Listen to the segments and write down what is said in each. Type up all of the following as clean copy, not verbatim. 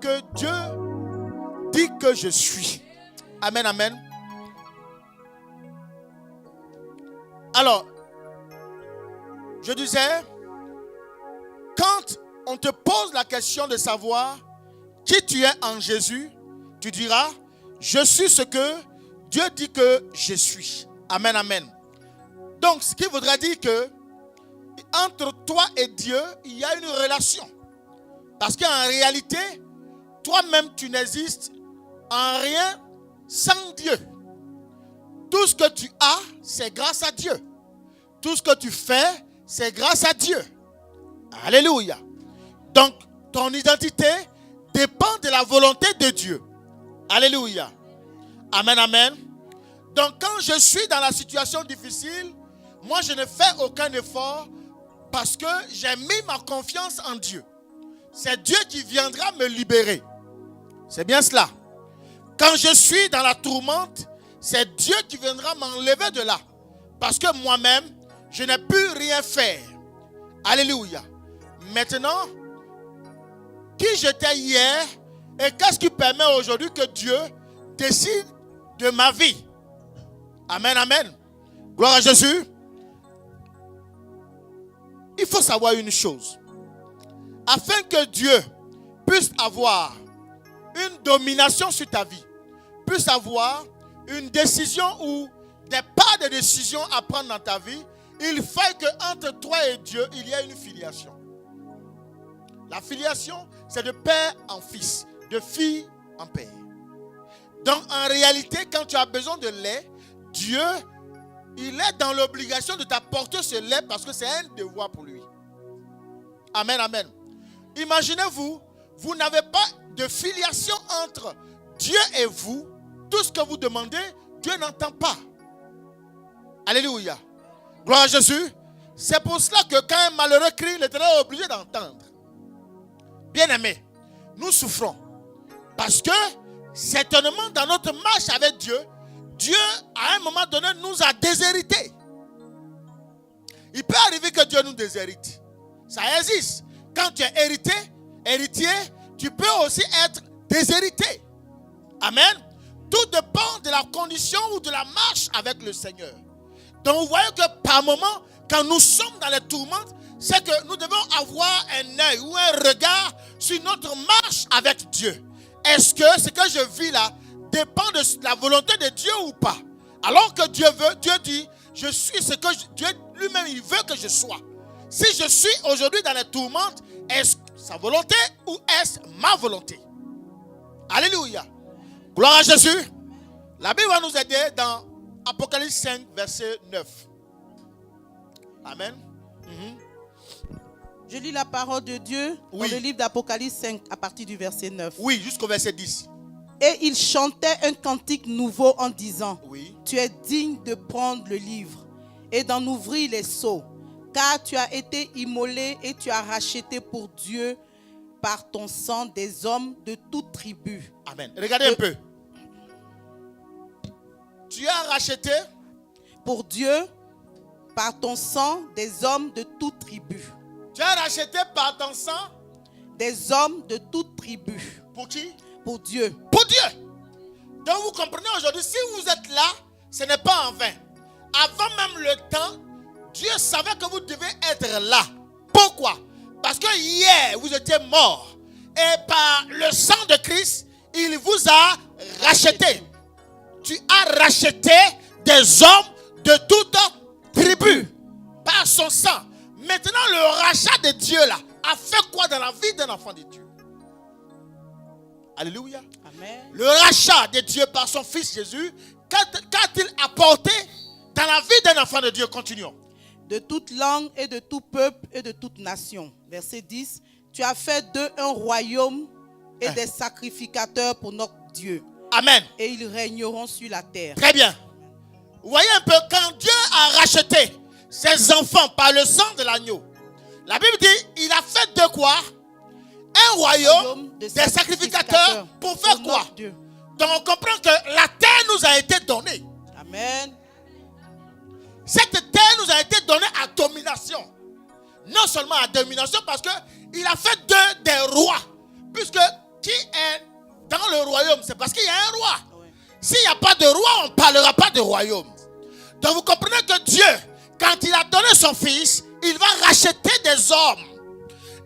que Dieu dit que je suis. Amen, amen. Alors, je disais, quand on te pose la question de savoir qui tu es en Jésus, tu diras, je suis ce que Dieu dit que je suis. Amen, amen. Donc, ce qui voudrait dire que entre toi et Dieu, il y a une relation. Parce qu'en réalité, toi-même, tu n'existes en rien sans Dieu. Tout ce que tu as, c'est grâce à Dieu. Tout ce que tu fais, c'est grâce à Dieu. Alléluia. Donc, ton identité dépend de la volonté de Dieu. Alléluia. Amen, amen. Donc, quand je suis dans la situation difficile, moi, je ne fais aucun effort parce que j'ai mis ma confiance en Dieu. C'est Dieu qui viendra me libérer. C'est bien cela. Quand je suis dans la tourmente, c'est Dieu qui viendra m'enlever de là. Parce que moi-même, je n'ai pu rien faire. Alléluia. Maintenant, qui j'étais hier et qu'est-ce qui permet aujourd'hui que Dieu décide de ma vie? Amen, amen. Gloire à Jésus. Il faut savoir une chose. Afin que Dieu puisse avoir une domination sur ta vie, puisse avoir une décision ou des pas de décision à prendre dans ta vie, il faut qu'entre toi et Dieu, il y ait une filiation. La filiation, c'est de père en fils, de fille en père. Donc, en réalité, quand tu as besoin de lait, Dieu, il est dans l'obligation de t'apporter ce lait parce que c'est un devoir pour lui. Amen, amen. Imaginez-vous, vous n'avez pas de filiation entre Dieu et vous. Tout ce que vous demandez, Dieu n'entend pas. Alléluia. Gloire à Jésus. C'est pour cela que quand un malheureux crie, l'Éternel est obligé d'entendre. Bien-aimés, nous souffrons. Parce que certainement dans notre marche avec Dieu, Dieu à un moment donné nous a déshérités. Il peut arriver que Dieu nous déshérite. Ça existe. Quand tu es héritier, tu peux aussi être déshérité. Amen. Tout dépend de la condition ou de la marche avec le Seigneur. Donc vous voyez que par moment, quand nous sommes dans les tourmentes, c'est que nous devons avoir un œil ou un regard sur notre marche avec Dieu. Est-ce que ce que je vis là dépend de la volonté de Dieu ou pas? Alors que Dieu veut, Dieu dit, je suis ce que Dieu lui-même il veut que je sois. Si je suis aujourd'hui dans les tourmentes, est-ce sa volonté ou est-ce ma volonté? Alléluia. Gloire à Jésus. La Bible va nous aider dans Apocalypse 5, verset 9. Amen. Je lis la parole de Dieu dans le livre d'Apocalypse 5 à partir du verset 9. Oui, jusqu'au verset 10. Et il chantait un cantique nouveau en disant, oui. Tu es digne de prendre le livre et d'en ouvrir les sceaux, car tu as été immolé et tu as racheté pour Dieu par ton sang des hommes de toute tribu. Amen. Regardez un peu. Tu as racheté pour Dieu par ton sang des hommes de toute tribu. Tu as racheté par ton sang des hommes de toute tribu. Pour qui? Pour Dieu. Pour Dieu. Donc vous comprenez aujourd'hui, si vous êtes là, ce n'est pas en vain. Avant même le temps, Dieu savait que vous devez être là. Pourquoi? Parce que hier, vous étiez morts. Et par le sang de Christ, il vous a racheté. Tu as racheté des hommes de toute tribu. Par son sang. Maintenant, le rachat de Dieu là a fait quoi dans la vie d'un enfant de Dieu? Alléluia. Amen. Le rachat de Dieu par son fils Jésus, qu'a-t-il apporté dans la vie d'un enfant de Dieu? Continuons. De toute langue et de tout peuple et de toute nation. Verset 10. Tu as fait d'eux un royaume et des sacrificateurs pour notre Dieu. Amen. Et ils régneront sur la terre. Très bien. Vous voyez un peu, quand Dieu a racheté ses enfants par le sang de l'agneau, la Bible dit, il a fait de quoi? Un royaume des sacrificateurs pour faire quoi? Dieu. Donc on comprend que la terre nous a été donnée. Amen. Cette terre nous a été donnée à domination. Non seulement à domination, parce qu'il a fait d'eux des rois. Puisque qui est dans le royaume, c'est parce qu'il y a un roi. Oui. S'il n'y a pas de roi, on ne parlera pas de royaume. Donc vous comprenez que Dieu, quand il a donné son fils, il va racheter des hommes.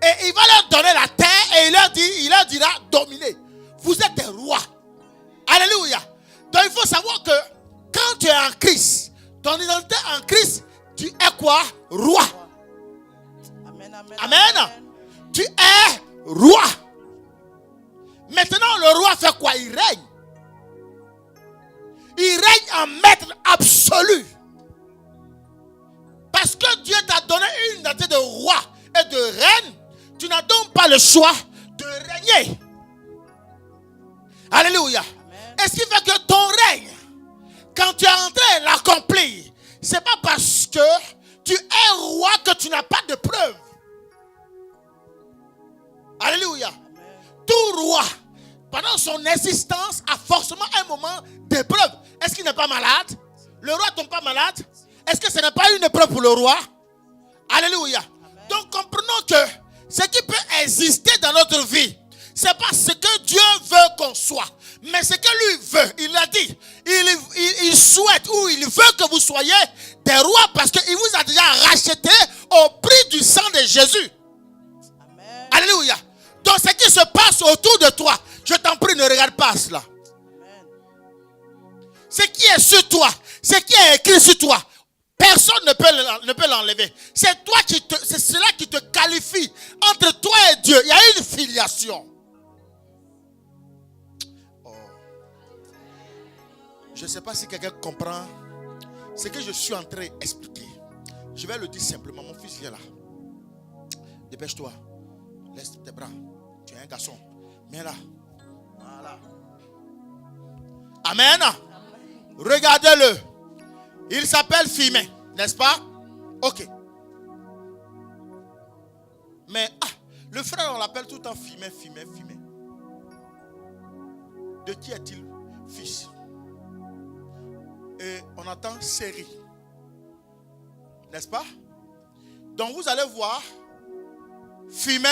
Et il va leur donner la terre et il leur dira dominer. Vous êtes des rois. Alléluia. Donc il faut savoir que quand tu es en Christ, ton identité en Christ, tu es quoi? Roi. Amen, amen, Amen. amen. Tu es roi. Maintenant, le roi fait quoi? Il règne. Il règne en maître absolu. Parce que Dieu t'a donné une identité de roi et de reine, tu n'as donc pas le choix de régner. Alléluia. Amen. Et ce qui fait que ton règne, quand tu es en train de l'accomplir, ce n'est pas parce que tu es roi que tu n'as pas de preuves. Alléluia. Amen. Tout roi, pendant son existence, a forcément un moment d'épreuve. Est-ce qu'il n'est pas malade? Le roi ne tombe pas malade? Est-ce que ce n'est pas une épreuve pour le roi? Alléluia. Amen. Donc comprenons que ce qui peut exister dans notre vie, ce n'est pas ce que Dieu veut qu'on soit, mais ce que lui veut. Il a dit, il souhaite ou il veut que vous soyez des rois parce qu'il vous a déjà racheté au prix du sang de Jésus. Amen. Alléluia. Donc ce qui se passe autour de toi, je t'en prie, ne regarde pas cela. Amen. Ce qui est sur toi, ce qui est écrit sur toi, personne ne peut l'enlever. C'est toi c'est cela qui te qualifie. Entre toi et Dieu, il y a une filiation. Oh. Je ne sais pas si quelqu'un comprend ce que je suis en train d'expliquer. Je vais le dire simplement. Mon fils vient là. Dépêche-toi. Laisse tes bras. Tu es un garçon. Viens là. Voilà. Amen. Regardez-le. Il s'appelle Phimé, n'est-ce pas? Ok. Mais le frère, on l'appelle tout le temps Phimé. De qui est-il fils? Et on entend Série. N'est-ce pas? Donc vous allez voir, Phimé,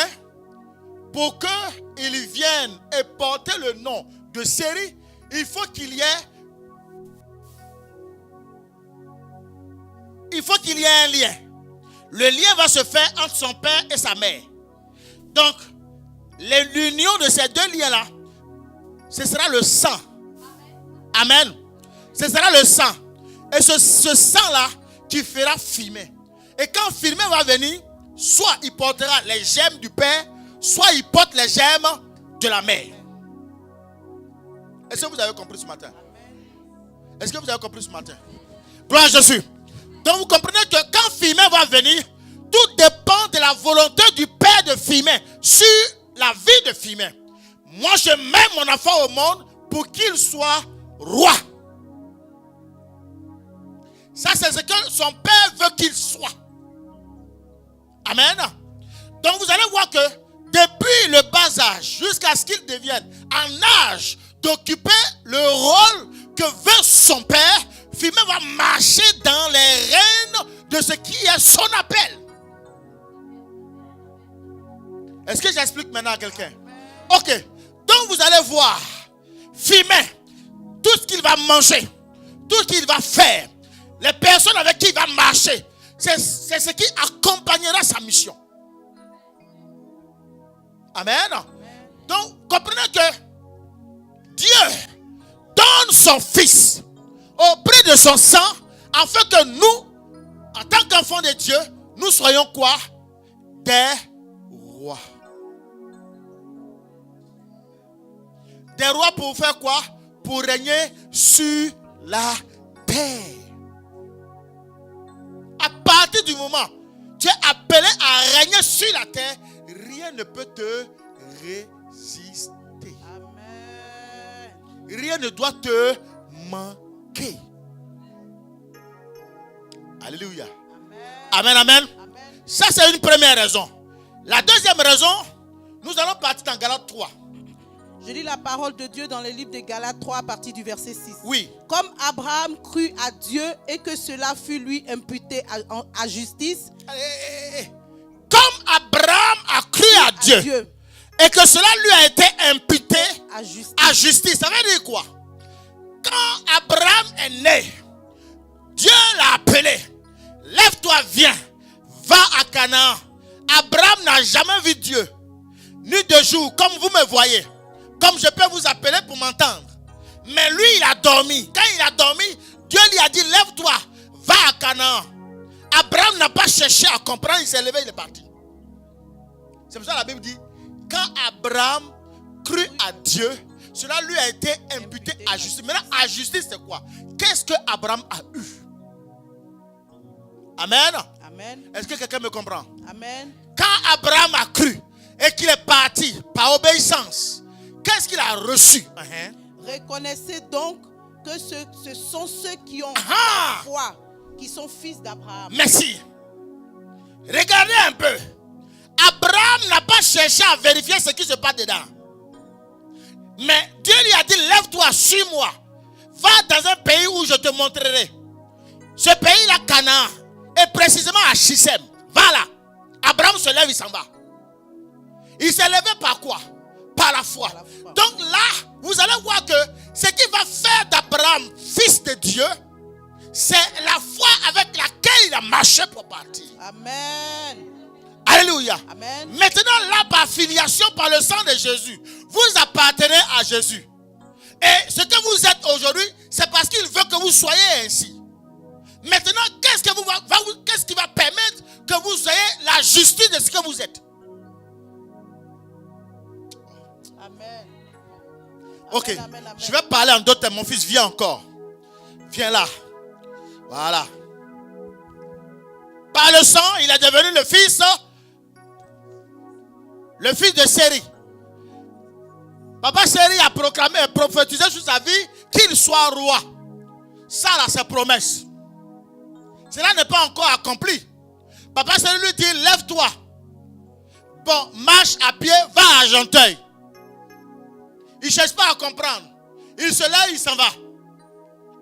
pour qu'il vienne et porter le nom de Série, il faut qu'il y ait un lien. Le lien va se faire entre son père et sa mère. Donc, l'union de ces deux liens-là, ce sera le sang. Amen. Ce sera le sang. Et ce sang-là qui fera Phimé. Et quand Phimé va venir, soit il portera les gemmes du père, soit il porte les gemmes de la mère. Est-ce que vous avez compris ce matin? Est-ce que vous avez compris ce matin? Gloire à Jésus. Donc vous comprenez que quand Phimé va venir, tout dépend de la volonté du père de Phimé sur la vie de Phimé. Moi je mets mon enfant au monde pour qu'il soit roi. Ça c'est ce que son père veut qu'il soit. Amen. Donc vous allez voir que depuis le bas âge jusqu'à ce qu'il devienne en âge d'occuper le rôle que veut son père, Phimé va marcher dans les rênes de ce qui est son appel. Est-ce que j'explique maintenant à quelqu'un? Ok. Donc vous allez voir, Phimé, tout ce qu'il va manger, tout ce qu'il va faire, les personnes avec qui il va marcher, c'est ce qui accompagnera sa mission. Amen. Donc comprenez que Dieu donne son fils au prix de son sang, afin que nous, en tant qu'enfants de Dieu, nous soyons quoi? Des rois. Des rois pour faire quoi? Pour régner sur la terre. À partir du moment où tu es appelé à régner sur la terre, rien ne peut te résister. Amen. Rien ne doit te manquer. Alléluia. Amen, amen. Amen. Ça, c'est une première raison. La deuxième raison, nous allons partir dans Galates 3. Je lis la parole de Dieu dans le livre de Galates 3 à partir du verset 6. Oui. Comme Abraham crut à Dieu et que cela fut lui imputé à justice. Comme Abraham a cru à Dieu. et que cela lui a été imputé à justice. Ça veut dire quoi? Quand Abraham est né, Dieu l'a appelé. Lève-toi, viens, va à Canaan. Abraham n'a jamais vu Dieu, ni de jour, comme vous me voyez, comme je peux vous appeler pour m'entendre. Mais lui, il a dormi. Quand il a dormi, Dieu lui a dit, lève-toi, va à Canaan. Abraham n'a pas cherché à comprendre, il s'est levé, il est parti. C'est pour ça que la Bible dit, quand Abraham crut à Dieu, cela lui a été imputé à justice. Maintenant, à justice, c'est quoi? Qu'est-ce que Abraham a eu? Amen. Amen. Est-ce que quelqu'un me comprend? Amen. Quand Abraham a cru et qu'il est parti par obéissance, qu'est-ce qu'il a reçu? Reconnaissez donc que ce sont ceux qui ont la foi, qui sont fils d'Abraham. Merci. Regardez un peu. Abraham n'a pas cherché à vérifier ce qui se passe dedans. Mais Dieu lui a dit, lève-toi, suis-moi. Va dans un pays où je te montrerai. Ce pays-là, Canaan, est précisément à Shichem. Va là. Abraham se lève, il s'en va. Il s'est levé par quoi? Par la foi. Donc là, vous allez voir que ce qui va faire d'Abraham fils de Dieu, c'est la foi avec laquelle il a marché pour partir. Amen. Alléluia. Amen. Maintenant, là, par filiation, par le sang de Jésus, vous appartenez à Jésus. Et ce que vous êtes aujourd'hui, c'est parce qu'il veut que vous soyez ainsi. Maintenant, qu'est-ce qui va permettre que vous soyez la justice de ce que vous êtes? Amen. Ok, Amen, amen, amen. Je vais parler en d'autres termes. Mon fils, viens encore. Viens là. Voilà. Par le sang, il est devenu le fils de Séri. Papa Séri a proclamé et prophétisé sur sa vie qu'il soit roi. Ça là, c'est promesse. Cela n'est pas encore accompli. Papa Séri lui dit, lève-toi. Bon, marche à pied, va à Argenteuil. Il ne cherche pas à comprendre. Il se lève, il s'en va.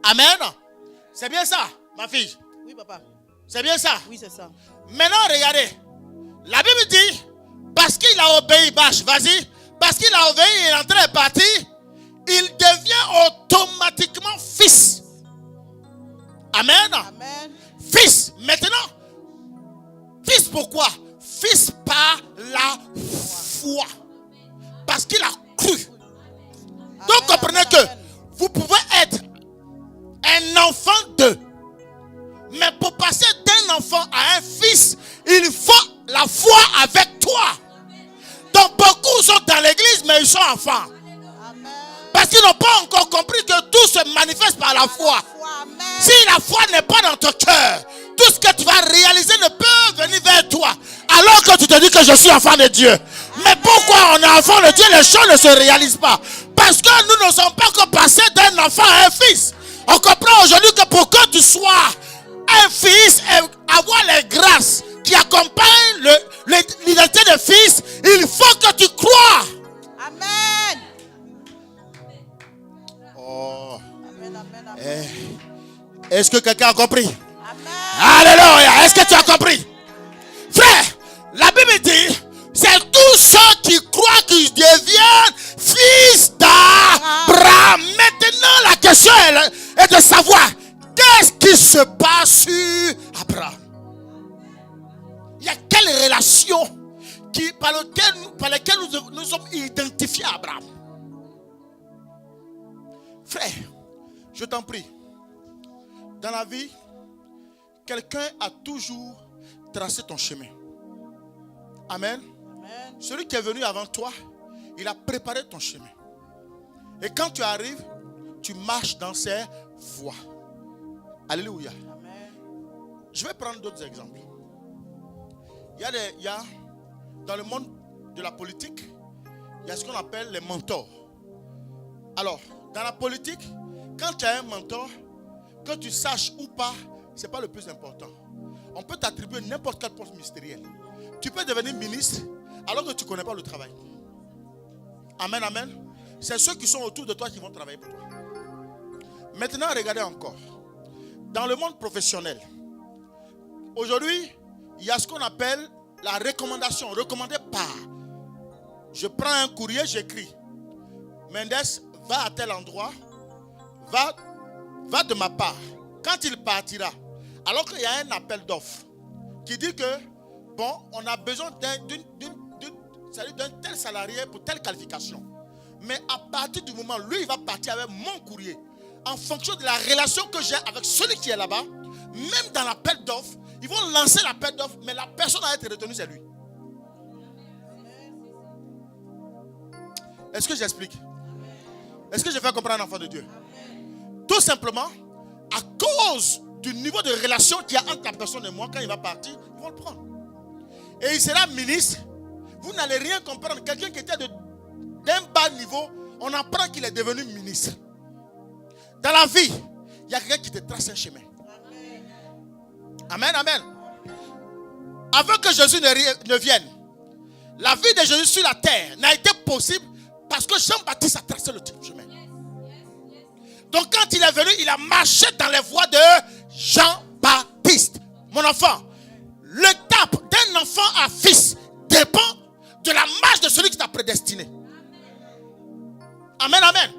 Amen. C'est bien ça, ma fille? Oui, papa. C'est bien ça? Oui, c'est ça. Maintenant, regardez. La Bible dit, parce qu'il a obéi, vas-y. Parce qu'il a obéi, il est entré et parti. Il devient automatiquement fils. Amen. Amen. Fils. Maintenant, fils pourquoi? Fils par la foi. Parce qu'il a cru. Donc comprenez que vous pouvez être un enfant d'eux. Mais pour passer d'un enfant à un fils, il faut la foi avec toi. Donc beaucoup sont dans l'église, mais ils sont enfants. Amen. Parce qu'ils n'ont pas encore compris que tout se manifeste par la foi. Amen. Si la foi n'est pas dans ton cœur, tout ce que tu vas réaliser ne peut venir vers toi. Alors que tu te dis que je suis enfant de Dieu. Mais pourquoi on est enfant de Dieu, les choses ne se réalisent pas? Parce que nous ne sommes pas encore passés d'un enfant à un fils. On comprend aujourd'hui que pour que tu sois un fils et avoir les grâces qui accompagnent l'identité de fils, il faut que tu crois. Amen. Oh. Amen, amen, amen. Est-ce que quelqu'un a compris? Amen. Alléluia. Est-ce que tu as compris? Frère, la Bible dit, c'est tous ceux qui croient qu'ils deviennent fils d'Abraham. Maintenant, la question est de savoir qu'est-ce qui se passe sur Abraham. Il y a quelle relation par laquelle nous sommes identifiés à Abraham? Frère, je t'en prie, dans la vie, quelqu'un a toujours tracé ton chemin. Amen. Amen. Celui qui est venu avant toi, il a préparé ton chemin. Et quand tu arrives, tu marches dans ses voies. Alléluia. Amen. Je vais prendre d'autres exemples. Il y a dans le monde de la politique, il y a ce qu'on appelle les mentors. Alors, dans la politique, quand tu as un mentor, que tu saches ou pas, ce n'est pas le plus important. On peut t'attribuer n'importe quel poste ministériel. Tu peux devenir ministre alors que tu ne connais pas le travail. Amen, amen. C'est ceux qui sont autour de toi qui vont travailler pour toi. Maintenant, regardez encore. Dans le monde professionnel, aujourd'hui, il y a ce qu'on appelle la recommandation, recommandée par. je prends un courrier, j'écris. Mendes, va à tel endroit, va de ma part. Quand il partira, alors qu'il y a un appel d'offres qui dit que, bon, on a besoin d'un tel salarié pour telle qualification. Mais à partir du moment, lui, il va partir avec mon courrier. En fonction de la relation que j'ai avec celui qui est là-bas, même dans l'appel d'offres, ils vont lancer l'appel d'offres, mais la personne à être retenue, c'est lui. Est-ce que j'explique? Est-ce que je fais comprendre un enfant de Dieu? Tout simplement, à cause du niveau de relation qu'il y a entre la personne et moi, quand il va partir, ils vont le prendre. Et il sera ministre. Vous n'allez rien comprendre. Quelqu'un qui était d'un bas niveau, on apprend qu'il est devenu ministre. Dans la vie, il y a quelqu'un qui te trace un chemin. Amen, amen. Avant que Jésus ne vienne, la vie de Jésus sur la terre n'a été possible parce que Jean-Baptiste a tracé le chemin. Donc quand il est venu, il a marché dans les voies de Jean-Baptiste. Mon enfant, l'étape d'un enfant à fils dépend de la marche de celui qui t'a prédestiné. Amen, amen.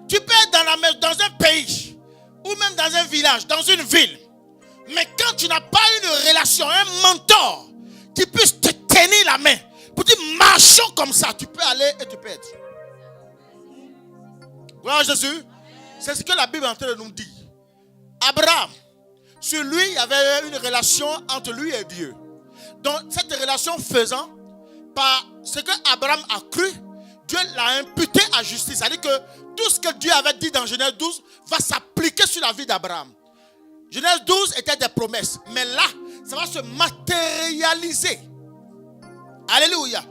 Tu peux être dans un pays ou même dans un village, dans une ville. Mais quand tu n'as pas une relation, un mentor qui puisse te tenir la main pour dire marchons comme ça, tu peux aller et tu peux être. Gloire à Jésus. C'est ce que la Bible est en train de nous dire. Abraham, sur lui, il y avait une relation entre lui et Dieu. Donc cette relation faisant, par ce que Abraham a cru, Dieu l'a imputé à justice. C'est-à-dire que tout ce que Dieu avait dit dans Genèse 12 va s'appliquer sur la vie d'Abraham. Genèse 12 était des promesses. Mais là, ça va se matérialiser. Alléluia.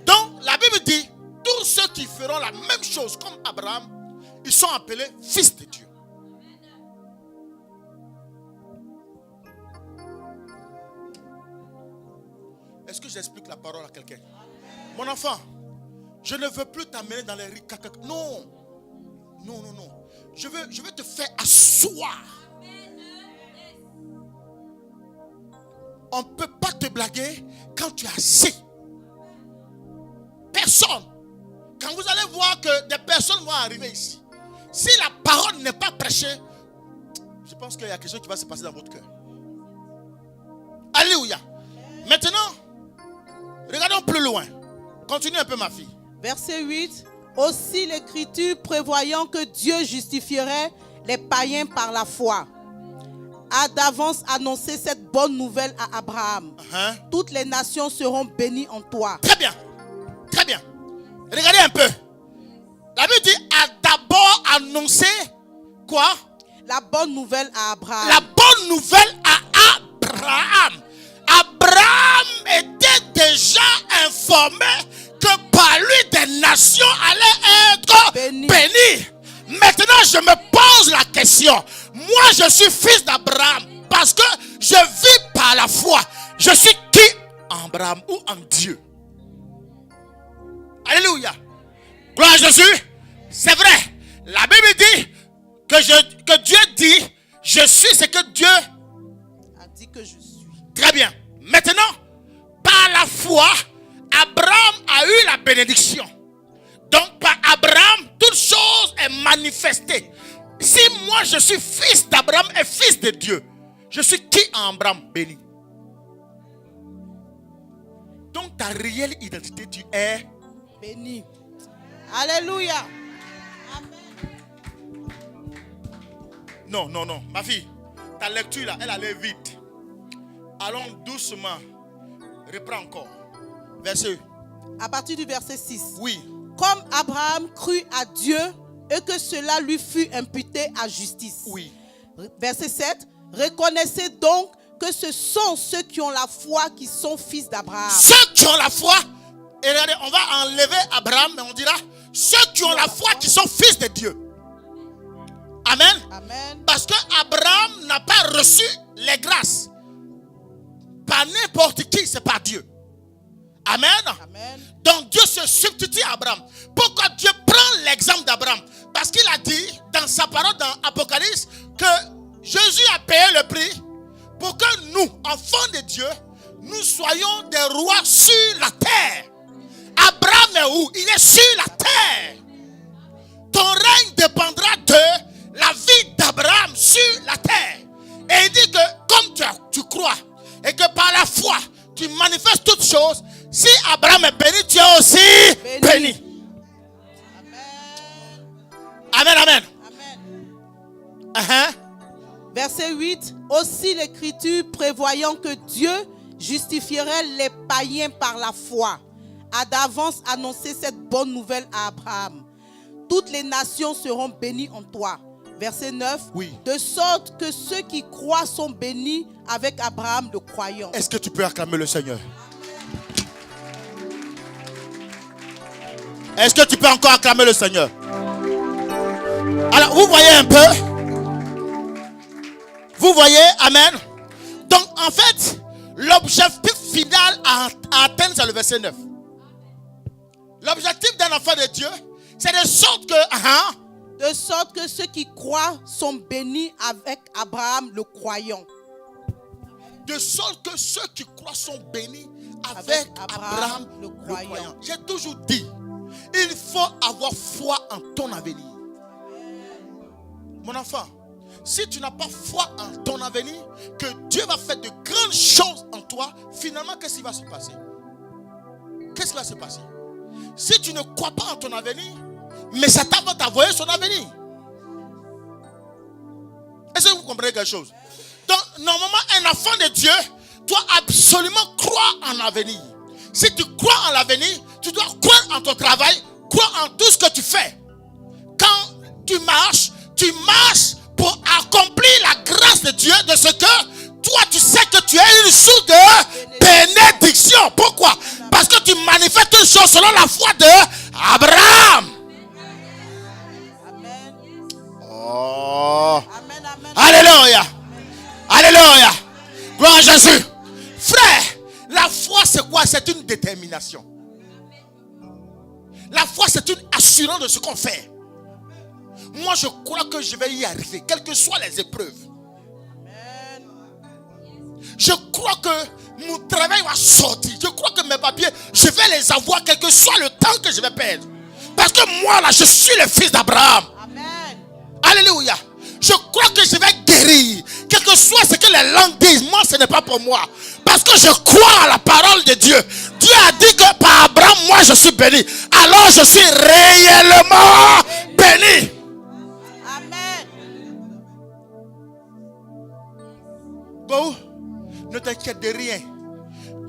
Donc, la Bible dit, tous ceux qui feront la même chose comme Abraham, ils sont appelés fils de Dieu. Est-ce que j'explique la parole à quelqu'un? Mon enfant, je ne veux plus t'amener dans les ricacas. Non. Non, non, non. Je veux te faire asseoir. On ne peut pas te blaguer quand tu as assez. Personne. Quand vous allez voir que des personnes vont arriver ici, si la parole n'est pas prêchée, je pense qu'il y a quelque chose qui va se passer dans votre cœur. Alléluia. Maintenant, regardons plus loin. Continue un peu, ma fille. Verset 8. Aussi l'Écriture prévoyant que Dieu justifierait les païens par la foi, a d'avance annoncé cette bonne nouvelle à Abraham. Toutes les nations seront bénies en toi. Très bien. Très bien. Regardez un peu. La Bible dit a d'abord annoncé quoi? La bonne nouvelle à Abraham. La bonne nouvelle à Abraham. Abraham était déjà informé que par lui des nations allaient être bénies. Maintenant, je me pose la question. Moi, je suis fils d'Abraham parce que je vis par la foi. Je suis qui en Abraham ou en Dieu? Alléluia. Gloire à Jésus. C'est vrai. La Bible dit que Dieu dit, je suis ce que Dieu a dit que je suis. Très bien. Maintenant, par la foi, Abraham a eu la bénédiction. Donc, par Abraham, toute chose est manifestée. Si moi, je suis fils d'Abraham et fils de Dieu, je suis qui en Abraham? Béni. Donc, ta réelle identité, tu es béni. Alléluia. Non, non, non. Ma fille, ta lecture là, elle allait vite. Allons doucement. Reprends encore. Verset. À partir du verset 6. Oui. Comme Abraham crut à Dieu et que cela lui fut imputé à justice. Oui. Verset 7. Reconnaissez donc que ce sont ceux qui ont la foi qui sont fils d'Abraham. Ceux qui ont la foi. Et regardez, on va enlever Abraham, mais on dira ceux qui ont la foi qui sont fils de Dieu. Amen. Amen. Parce que Abraham n'a pas reçu les grâces par n'importe qui, c'est par Dieu. Amen. Amen. Donc Dieu se substitue à Abraham. Pourquoi Dieu prend l'exemple d'Abraham? Parce qu'il a dit dans sa parole dans Apocalypse que Jésus a payé le prix pour que nous, enfants de Dieu, nous soyons des rois sur la terre. Abraham est où? Il est sur la terre. Ton règne dépendra de la vie d'Abraham sur la terre. Et il dit que comme tu crois et que par la foi tu manifestes toutes choses, si Abraham est béni, tu es aussi béni. Amen, amen. Amen. Verset 8. Aussi l'Écriture prévoyant que Dieu justifierait les païens par la foi, a d'avance annoncé cette bonne nouvelle à Abraham. Toutes les nations seront bénies en toi. Verset 9. Oui. De sorte que ceux qui croient sont bénis avec Abraham le croyant. Est-ce que tu peux acclamer le Seigneur? Est-ce que tu peux encore acclamer le Seigneur? Alors, vous voyez un peu? Vous voyez? Amen. Donc, en fait, l'objectif final à atteindre, c'est le verset 9. L'objectif d'un enfant de Dieu, c'est de sorte que... De sorte que ceux qui croient sont bénis avec Abraham le croyant. De sorte que ceux qui croient sont bénis avec Abraham le croyant. J'ai toujours dit, il faut avoir foi en ton avenir. Mon enfant, si tu n'as pas foi en ton avenir, que Dieu va faire de grandes choses en toi, finalement, qu'est-ce qui va se passer? Qu'est-ce qui va se passer? Si tu ne crois pas en ton avenir, mais Satan va t'envoyer son avenir. Est-ce que vous comprenez quelque chose? Donc, normalement, un enfant de Dieu doit absolument croire en l'avenir. Si tu crois en l'avenir, tu dois croire en ton travail, croire en tout ce que tu fais. Quand tu marches pour accomplir la grâce de Dieu, de ce que toi, tu sais que tu es une source de bénédiction. Pourquoi? Parce que tu manifestes une chose selon la foi de Abraham. Oh. Amen, amen. Alléluia. Alléluia. Gloire à Jésus. Frère, la foi c'est quoi? C'est une détermination. La foi c'est une assurance de ce qu'on fait. Moi je crois que je vais y arriver, quelles que soient les épreuves. Amen. Je crois que mon travail va sortir. Je crois que mes papiers, je vais les avoir, quel que soit le temps que je vais perdre. Parce que moi là, je suis le fils d'Abraham. Amen. Alléluia. Je crois que je vais guérir. Quel que soit ce que les langues disent, moi ce n'est pas pour moi. Parce que je crois à la parole de Dieu. Dieu a dit que par Abraham, moi je suis béni. Alors je suis réellement béni. Amen. Go, ne t'inquiète de rien.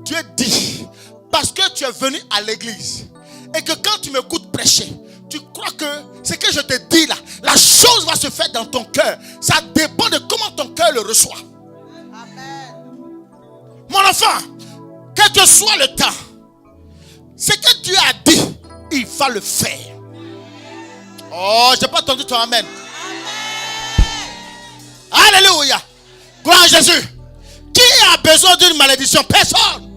Dieu dit, parce que tu es venu à l'église et que quand tu m'écoutes prêcher, tu crois que ce que je te dis là, la chose va se faire dans ton cœur. Ça dépend de comment ton cœur le reçoit. Amen. Mon enfant, quel que soit le temps, ce que Dieu a dit, il va le faire. Oh, je n'ai pas entendu ton amen. Alléluia. Gloire à Jésus. Qui a besoin d'une malédiction? Personne.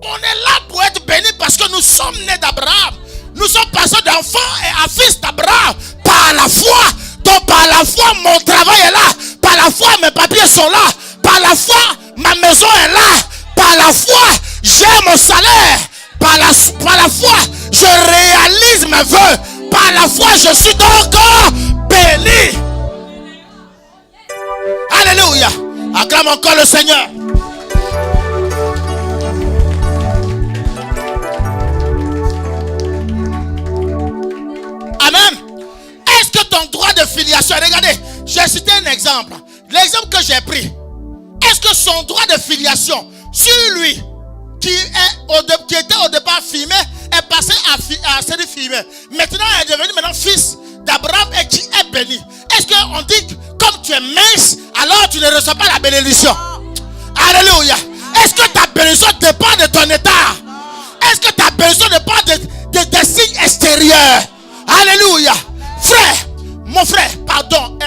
On est là pour être béni parce que nous sommes nés d'Abraham. Nous sommes passés d'enfants et à fils d'Abraham par la foi. Donc par la foi, mon travail est là. Par la foi, mes papiers sont là. Par la foi, ma maison est là. Par la foi, j'ai mon salaire. Par la foi, je réalise mes vœux. Par la foi, je suis donc béni. Alléluia. Acclame encore le Seigneur. Amen. Est-ce que ton droit de filiation, regardez, j'ai cité un exemple. L'exemple que j'ai pris. Est-ce que son droit de filiation sur lui, qui était au départ filmé, est passé à série filmée. Maintenant, il est devenu fils d'Abraham et qui est béni. Est-ce qu'on dit que comme tu es mince, alors tu ne reçois pas la bénédiction? Alléluia. Est-ce que ta bénédiction dépend de ton état? Est-ce que ta bénédiction dépend des signes extérieurs? Alléluia. Frère, mon frère, pardon.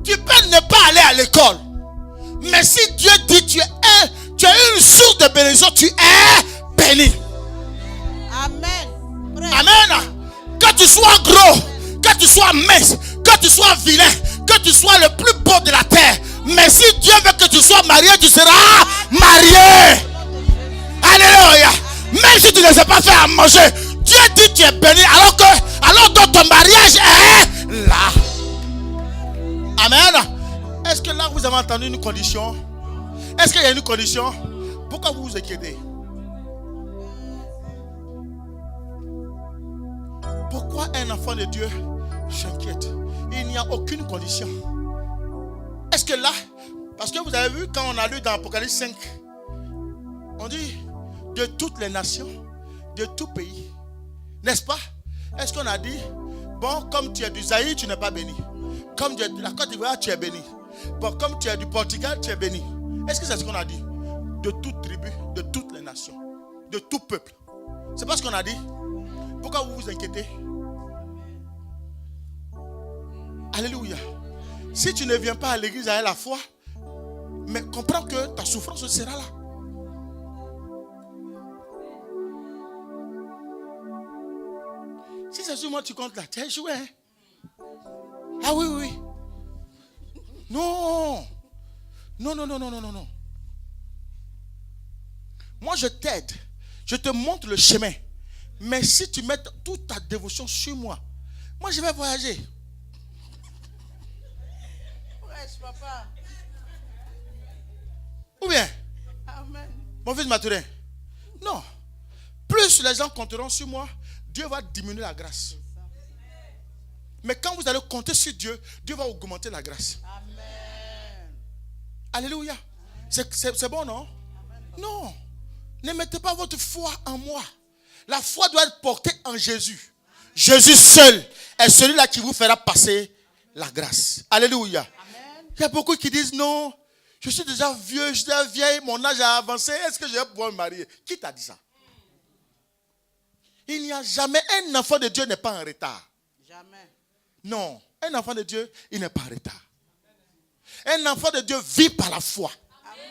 Tu peux ne pas aller à l'école. Mais si Dieu dit tu es une source de bénédiction, tu es béni. Amen. Frère. Amen. Que tu sois gros, que tu sois mince, que tu sois vilain, que tu sois le plus beau de la terre. Mais si Dieu veut que tu sois marié, tu seras marié. Alléluia. Même Même si tu ne sais pas faire à manger, Dieu dit que tu es béni alors que ton mariage est là. Amen. Est-ce que là vous avez entendu une condition? Est-ce qu'il y a une condition? Pourquoi vous vous inquiétez? Pourquoi un enfant de Dieu s'inquiète? Il n'y a aucune condition. Est-ce que là, parce que vous avez vu quand on a lu dans Apocalypse 5, on dit de toutes les nations, de tout pays, n'est-ce pas? Est-ce qu'on a dit, bon, comme tu es du Zaïre, tu n'es pas béni. Comme tu es de la Côte d'Ivoire, tu es béni. Bon, comme tu es du Portugal, tu es béni. Est-ce que c'est ce qu'on a dit? De toute tribu, de toutes les nations, de tout peuple. C'est pas ce qu'on a dit? Pourquoi vous vous inquiétez? Alléluia. Si tu ne viens pas à l'église avec la foi, mais comprends que ta souffrance sera là. Si c'est sur moi tu comptes là, tu as échoué. Hein? Ah oui, oui. Non. Non. Moi je t'aide. Je te montre le chemin. Mais si tu mets toute ta dévotion sur moi, moi je vais voyager. Papa. Ou bien, amen. Mon fils Mathurin, non. Plus les gens compteront sur moi, Dieu va diminuer la grâce. Mais quand vous allez compter sur Dieu, Dieu va augmenter la grâce. Amen. Alléluia. C'est bon, non? Amen. Non. Ne mettez pas votre foi en moi. La foi doit être portée en Jésus. Jésus seul est celui-là qui vous fera passer la grâce. Alléluia. Amen. Il y a beaucoup qui disent non, je suis déjà vieux, je suis déjà vieille, mon âge a avancé, est-ce que je vais pouvoir me marier? Qui t'a dit ça? Il n'y a jamais un enfant de Dieu n'est pas en retard. Jamais. Non, un enfant de Dieu, il n'est pas en retard. Un enfant de Dieu vit par la foi. Amen.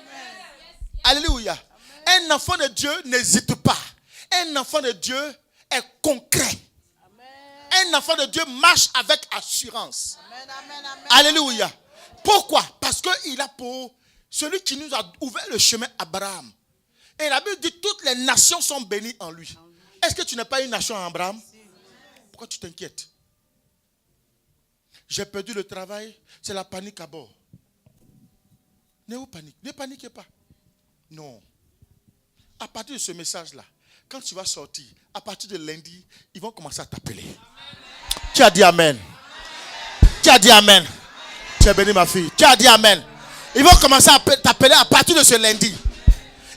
Alléluia. Amen. Un enfant de Dieu n'hésite pas. Un enfant de Dieu est concret. Amen. Un enfant de Dieu marche avec assurance. Amen, amen, amen. Alléluia. Pourquoi? Parce qu'il a pour celui qui nous a ouvert le chemin, Abraham. Et la Bible dit toutes les nations sont bénies en lui. Est-ce que tu n'es pas une nation en Abraham? Pourquoi tu t'inquiètes? J'ai perdu le travail, c'est la panique à bord. Ne paniquez pas. Non. À partir de ce message-là, quand tu vas sortir, à partir de lundi, ils vont commencer à t'appeler. Tu as dit amen. Tu as dit amen. Tu es béni, ma fille. Tu as dit amen. Ils vont commencer à t'appeler à partir de ce lundi.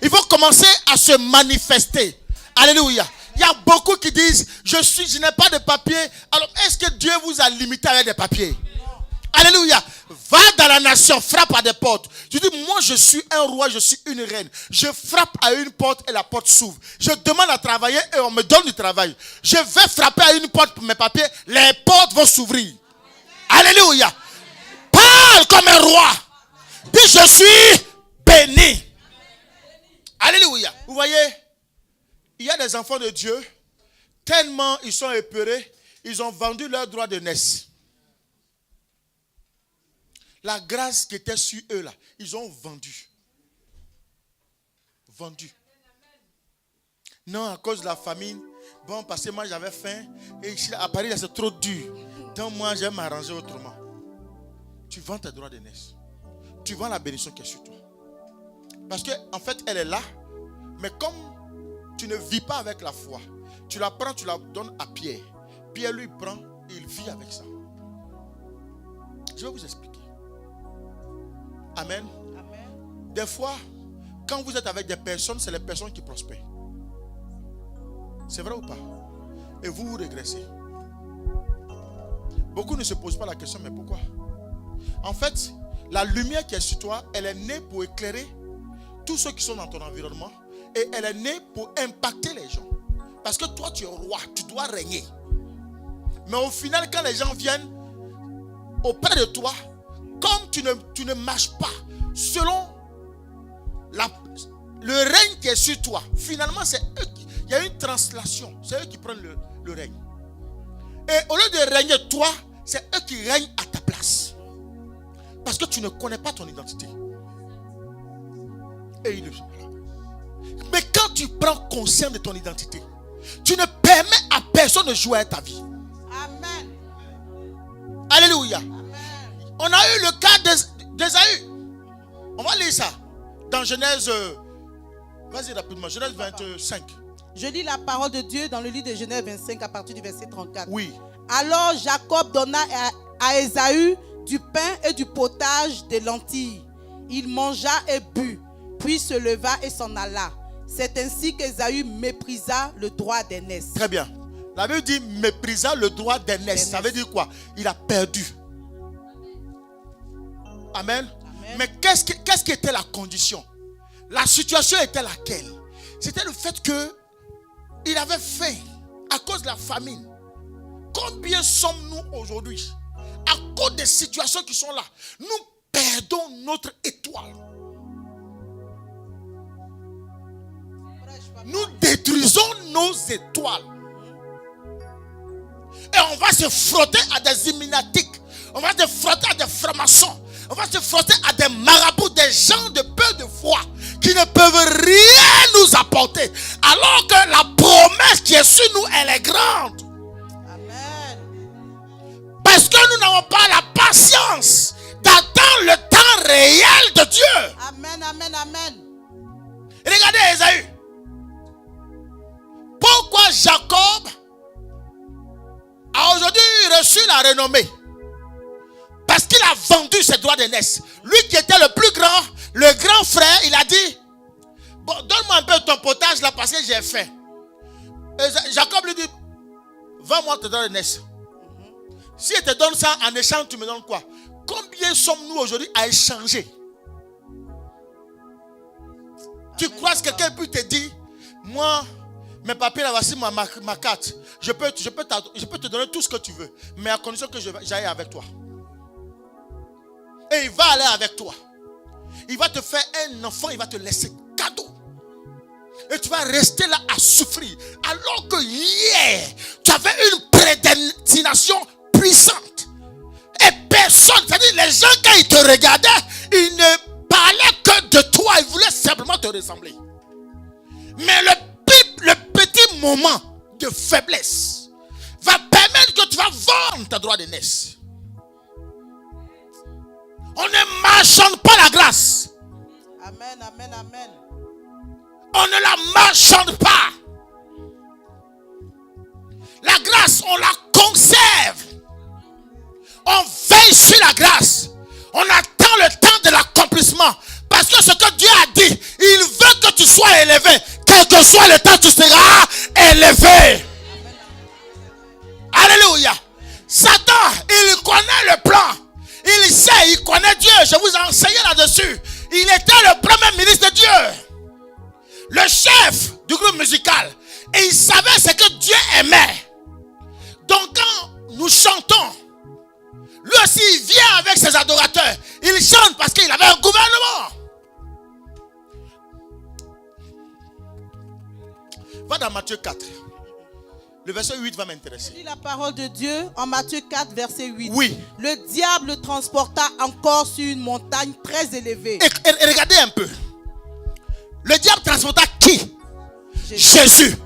Ils vont commencer à se manifester. Alléluia. Il y a beaucoup qui disent, je n'ai pas de papier. Alors, est-ce que Dieu vous a limité avec des papiers? Non. Alléluia. Va dans la nation, frappe à des portes. Je dis, moi je suis un roi, je suis une reine. Je frappe à une porte et la porte s'ouvre. Je demande à travailler et on me donne du travail. Je vais frapper à une porte pour mes papiers, les portes vont s'ouvrir. Alléluia. Parle comme un roi. Dis, je suis béni. Alléluia. Vous voyez, il y a des enfants de Dieu, tellement ils sont épeurés, ils ont vendu leur droit de naissance. La grâce qui était sur eux là, ils ont vendu. Vendu. Non, à cause de la famine. Bon, parce que moi j'avais faim. Et ici à Paris, c'est trop dur. Donc moi, je vais m'arranger autrement. Tu vends tes droits de naissance. Tu vends la bénédiction qui est sur toi. Parce qu'en fait, elle est là. Mais comme tu ne vis pas avec la foi, tu la prends, tu la donnes à Pierre. Pierre lui prend et il vit avec ça. Je vais vous expliquer. Amen. Amen. Des fois, quand vous êtes avec des personnes, c'est les personnes qui prospèrent. C'est vrai ou pas? Et vous, vous régressez. Beaucoup ne se posent pas la question, mais pourquoi? En fait, la lumière qui est sur toi, elle est née pour éclairer tous ceux qui sont dans ton environnement. Et elle est née pour impacter les gens. Parce que toi, tu es roi, tu dois régner. Mais au final, quand les gens viennent auprès de toi, comme tu ne marches pas selon le règne qui est sur toi, finalement, c'est eux il y a une translation. C'est eux qui prennent le règne. Et au lieu de régner toi, c'est eux qui règnent à ta place. Parce que tu ne connais pas ton identité. Et ils le sont. Mais quand tu prends conscience de ton identité, tu ne permets à personne de jouer à ta vie. Amen. Alléluia. Amen. On a eu le cas d'Ésaü. On va lire ça dans Genèse. Vas-y rapidement, Genèse 25. Je lis la parole de Dieu dans le livre de Genèse 25 à partir du verset 34. Oui. Alors Jacob donna à Ésaü du pain et du potage de lentilles. Il mangea et but, puis se leva et s'en alla. C'est ainsi qu'Ésaü méprisa le droit d'aînesse. Très bien. La Bible dit méprisa le droit d'aînesse. Ça veut dire quoi? Il a perdu. Amen. Amen. Mais qu'est-ce qui était la condition? La situation était laquelle? C'était le fait que il avait faim à cause de la famine. Combien sommes-nous aujourd'hui? À cause des situations qui sont là, nous perdons notre étoile. Nous détruisons nos étoiles. Et on va se frotter à des immunatiques. On va se frotter à des francs-maçons. On va se frotter à des marabouts, des gens de peu de foi qui ne peuvent rien nous apporter. Alors que la promesse qui est sur nous, elle est grande. Amen. Parce que nous n'avons pas la patience d'attendre le temps réel de Dieu. Amen, amen, amen. Regardez Ésaü. Pourquoi Jacob a aujourd'hui reçu la renommée? Parce qu'il a vendu ses droits d'aînesse. Lui qui était le plus grand, le grand frère, il a dit, bon, donne-moi un peu ton potage là parce que j'ai faim. Et Jacob lui dit, vends-moi tes droits d'aînesse. Si il te donne ça en échange, tu me donnes quoi? Combien sommes-nous aujourd'hui à échanger? Tu crois que quelqu'un peut te dire, moi, mes papiers là, voici ma carte. Je peux te donner tout ce que tu veux, mais à condition que j'aille avec toi. Et il va aller avec toi. Il va te faire un enfant, il va te laisser cadeau. Et tu vas rester là à souffrir. Alors que hier, tu avais une prédestination puissante. Et personne, c'est-à-dire les gens quand ils te regardaient, ils ne parlaient que de toi. Ils voulaient simplement te ressembler. Mais le petit moment de faiblesse va permettre que tu vas vendre ta droit d'aînesse. On ne marchande pas la grâce. Amen, amen, amen. On ne la marchande pas. La grâce, on la conserve. On veille sur la grâce. On attend le temps de l'accomplissement. Parce que ce que Dieu a dit, il veut que tu sois élevé. Quel que soit le temps, tu seras élevé. Alléluia. Satan, il connaît le plan. Il sait, il connaît Dieu. Je vous ai enseigné là-dessus. Il était le premier ministre de Dieu. Le chef du groupe musical. Et il savait ce que Dieu aimait. Donc quand nous chantons, lui aussi il vient avec ses adorateurs. Il chante parce qu'il avait un gouvernement. Va dans Matthieu 4. Le verset 8 va m'intéresser. Je lis la parole de Dieu en Matthieu 4, verset 8. Oui. Le diable le transporta encore sur une montagne très élevée. Et regardez un peu. Le diable transporta qui? Jésus.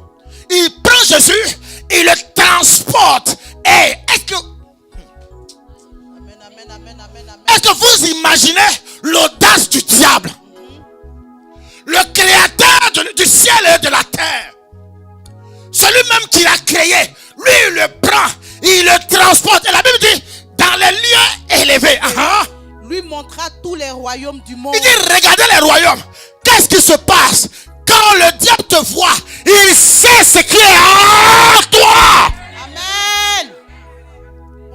Il prend Jésus, il le transporte. Et est-ce que, Amen, amen, amen, amen, amen. est-ce que vous imaginez l'audace du diable? Le créateur du ciel et de la terre. Celui-même qui l'a créé, lui il le prend, il le transporte. Et la Bible dit, dans les lieux élevés. Lui montra tous les royaumes du monde. Il dit, regardez les royaumes. Qu'est-ce qui se passe? Quand le diable te voit, il sait ce qui est en toi. Amen.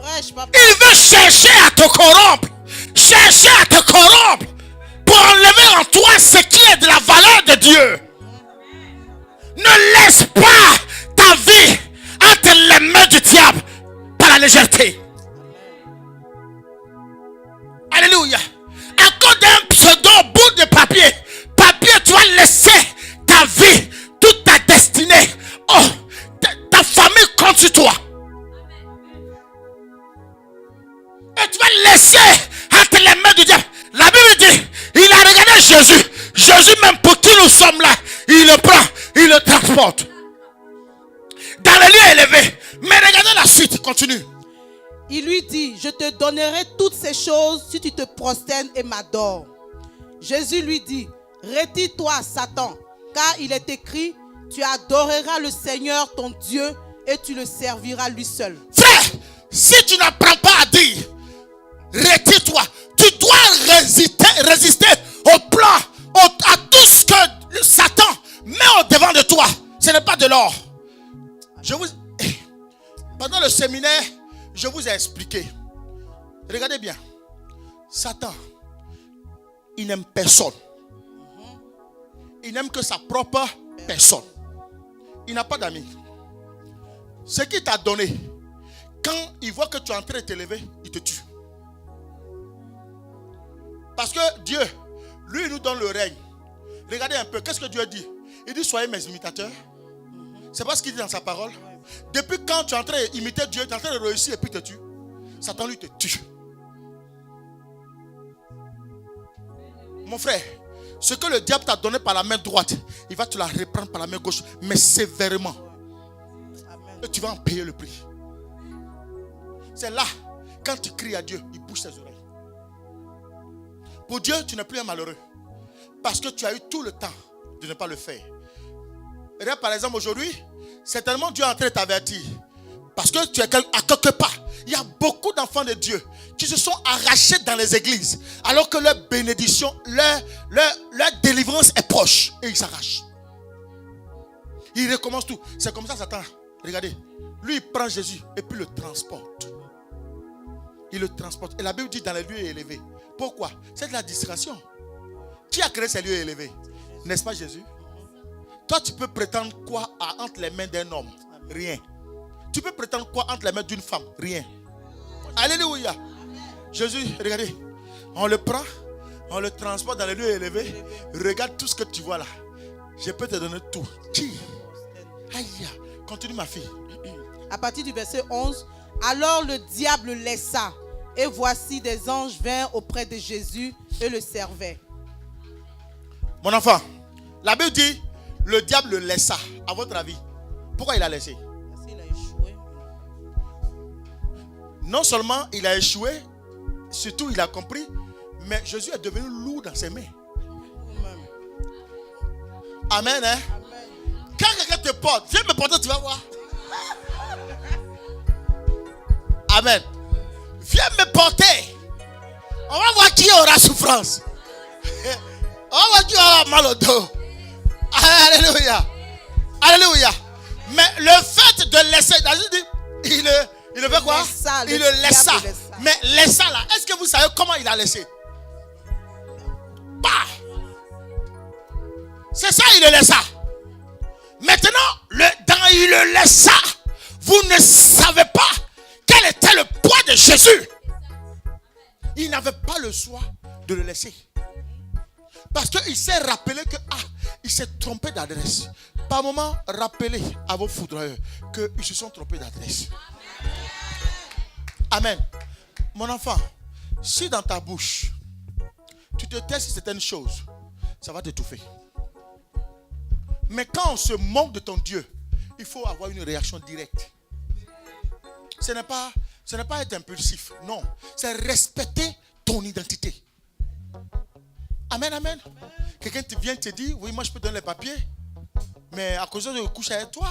Prêche, papa. Il veut chercher à te corrompre. Chercher à te corrompre. Pour enlever en toi ce qui est de la valeur de Dieu. Ne laisse pas ta vie entre les mains du diable par la légèreté. Alléluia. À cause d'un pseudo bout de papier, tu vas laisser ta vie, toute ta destinée, ta famille contre toi. Et tu vas laisser entre les mains du diable. La Bible dit, il a regardé Jésus. Jésus même pour qui nous sommes là, il le prend. Continue. Il lui dit, je te donnerai toutes ces choses si tu te prosternes et m'adores. Jésus lui dit, retire-toi, Satan, car il est écrit, tu adoreras le Seigneur ton Dieu et tu le serviras lui seul. Frère, si tu n'apprends pas à dire, retire-toi, tu dois résister au plan, à tout ce que Satan met au devant de toi. Ce n'est pas de l'or. Pendant le séminaire, je vous ai expliqué. Regardez bien. Satan, il n'aime personne. Il n'aime que sa propre personne. Il n'a pas d'amis. Ce qu'il t'a donné, quand il voit que tu es en train de t'élever, il te tue. Parce que Dieu, lui, il nous donne le règne. Regardez un peu, qu'est-ce que Dieu dit? Il dit, soyez mes imitateurs. C'est pas ce qu'il dit dans sa parole. Depuis quand tu es en train d'imiter Dieu, tu es en train de réussir et puis te tue. Satan, lui, te tue. Mon frère, ce que le diable t'a donné par la main droite, il va te la reprendre par la main gauche, mais sévèrement. Et tu vas en payer le prix. C'est là, quand tu cries à Dieu, il bouge ses oreilles. Pour Dieu, tu n'es plus un malheureux. Parce que tu as eu tout le temps de ne pas le faire. Regarde par exemple aujourd'hui, certainement Dieu est en train de t'avertir. Parce que tu es à quelque part. Il y a beaucoup d'enfants de Dieu qui se sont arrachés dans les églises. Alors que leur bénédiction, leur délivrance est proche. Et ils s'arrachent. Ils recommencent tout. C'est comme ça Satan. Regardez. Lui il prend Jésus et puis le transporte. Il le transporte. Et la Bible dit dans les lieux élevés. Pourquoi? C'est de la distraction. Qui a créé ces lieux élevés? N'est-ce pas Jésus? Toi tu peux prétendre quoi entre les mains d'un homme? Rien. Tu peux prétendre quoi entre les mains d'une femme? Rien. Alléluia. Jésus, regardez. On le prend, on le transporte dans les lieux élevés. Regarde tout ce que tu vois là. Je peux te donner tout. Qui? Aïe. Continue ma fille. À partir du verset 11. Alors le diable laissa. Et voici des anges vinrent auprès de Jésus et le servaient. Mon enfant, la Bible dit, le diable le laissa. À votre avis, pourquoi il a laissé? Parce qu'il a échoué. Non seulement il a échoué, surtout il a compris, mais Jésus est devenu lourd dans ses mains. Amen, hein? Amen. Quand quelqu'un te porte, viens me porter, tu vas voir. Amen. Viens me porter. On va voir qui aura souffrance. On va voir qui aura mal au dos. Alléluia. Alléluia. Mais le fait de laisser, il le fait quoi? Il le laissa. Mais laissa là, est-ce que vous savez comment il a laissé? Bah. C'est ça, il le laissa. Maintenant, il le laissa. Vous ne savez pas quel était le poids de Jésus. Il n'avait pas le choix de le laisser. Parce qu'il s'est rappelé que il s'est trompé d'adresse. Par moment, rappelez à vos foudroyeurs qu'ils se sont trompés d'adresse. Amen. Mon enfant, si dans ta bouche, tu te tais sur certaines choses, ça va t'étouffer. Mais quand on se moque de ton Dieu, il faut avoir une réaction directe. Ce n'est pas être impulsif, non. C'est respecter ton identité. Amen, amen. Quelqu'un vient te dire, oui, moi je peux donner les papiers, mais à cause de coucher avec toi,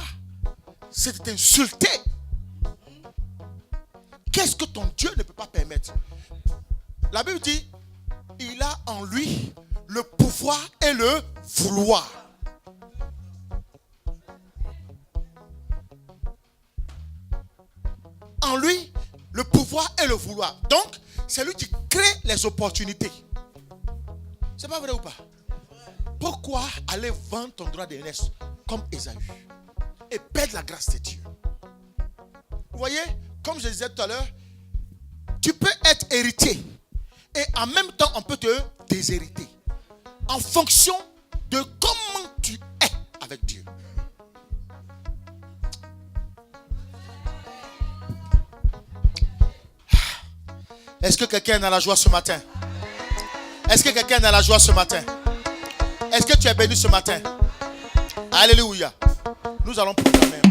c'est t'insulter. Qu'est-ce que ton Dieu ne peut pas permettre? La Bible dit, il a en lui le pouvoir et le vouloir. En lui, le pouvoir et le vouloir. Donc, c'est lui qui crée les opportunités. C'est pas vrai ou pas? Pourquoi aller vendre ton droit d'aînesse comme Ésaü et perdre la grâce de Dieu? Vous voyez, comme je disais tout à l'heure, tu peux être héritier et en même temps on peut te déshériter en fonction de comment tu es avec Dieu. Est-ce que quelqu'un a la joie ce matin? Est-ce que quelqu'un a la joie ce matin? Est-ce que tu es béni ce matin? Alléluia. Nous allons proclamer.